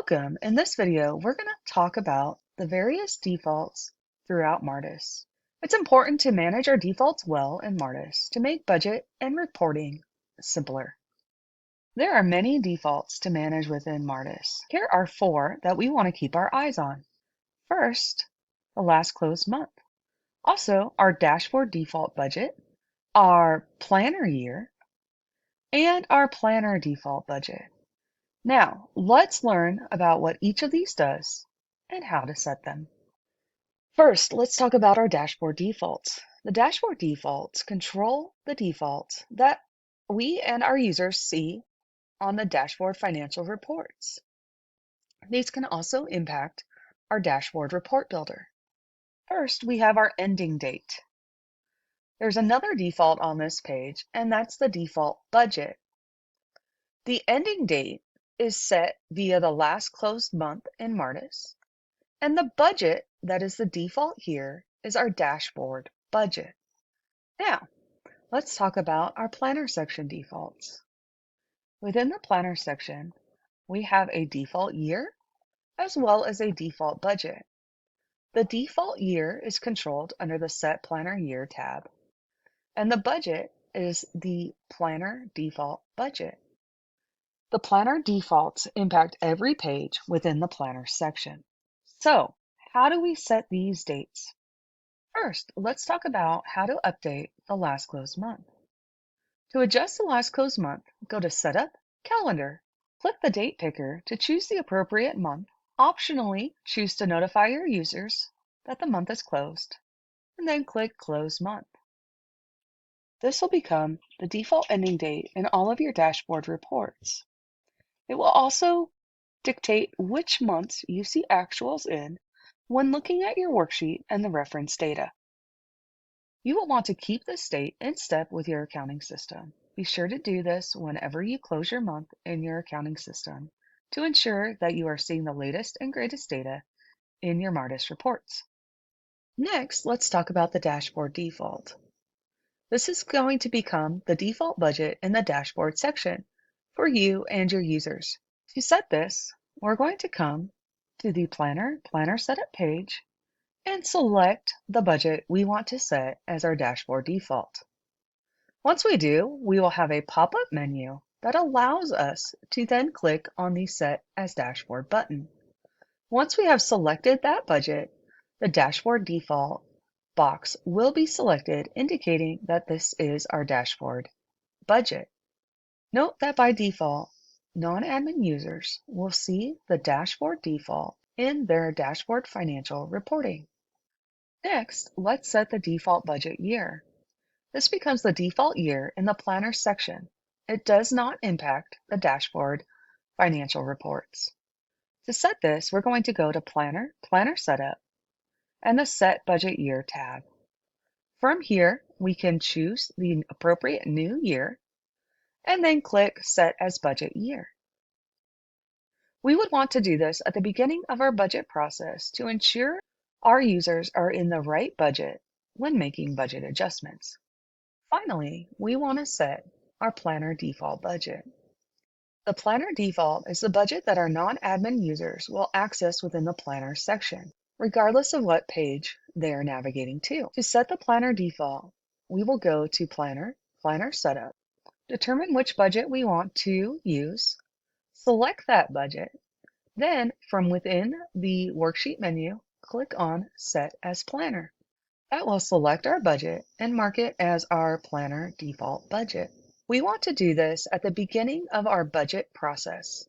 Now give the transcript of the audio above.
Welcome! In this video, we're going to talk about the various defaults throughout Martus. It's important to manage our defaults well in Martus to make budget and reporting simpler. There are many defaults to manage within Martus. Here are 4 that we want to keep our eyes on. First, the last closed month. Also, our dashboard default budget, our planner year, and our planner default budget. Now, let's learn about what each of these does and how to set them. First, let's talk about our dashboard defaults. The dashboard defaults control the defaults that we and our users see on the dashboard financial reports. These can also impact our dashboard report builder. First, we have our ending date. There's another default on this page, and that's the default budget. The ending date is set via the last closed month in Martus, and the budget that is the default here is our dashboard budget. Now, let's talk about our planner section defaults. Within the planner section, we have a default year as well as a default budget. The default year is controlled under the Set Planner Year tab, and the budget is the planner default budget. The planner defaults impact every page within the planner section. So, how do we set these dates? First, let's talk about how to update the last closed month. To adjust the last closed month, go to Setup, Calendar. Click the date picker to choose the appropriate month. Optionally, choose to notify your users that the month is closed, and then click Close Month. This will become the default ending date in all of your dashboard reports. It will also dictate which months you see actuals in when looking at your worksheet and the reference data. You will want to keep this date in step with your accounting system. Be sure to do this whenever you close your month in your accounting system to ensure that you are seeing the latest and greatest data in your Martus reports. Next, let's talk about the dashboard default. This is going to become the default budget in the dashboard section for you and your users. To set this, we're going to come to the Planner Setup page and select the budget we want to set as our dashboard default. Once we do, we will have a pop-up menu that allows us to then click on the Set as Dashboard button. Once we have selected that budget, the dashboard default box will be selected, indicating that this is our dashboard budget. Note that by default, non-admin users will see the dashboard default in their dashboard financial reporting. Next, let's set the default budget year. This becomes the default year in the planner section. It does not impact the dashboard financial reports. To set this, we're going to go to Planner Setup, and the Set Budget Year tab. From here, we can choose the appropriate new year and then click Set as Budget Year. We would want to do this at the beginning of our budget process to ensure our users are in the right budget when making budget adjustments. Finally, we want to set our planner default budget. The planner default is the budget that our non-admin users will access within the planner section, regardless of what page they are navigating to. To set the planner default, we will go to Planner Setup, determine which budget we want to use, select that budget, then from within the worksheet menu, click on Set as Planner. That will select our budget and mark it as our planner default budget. We want to do this at the beginning of our budget process.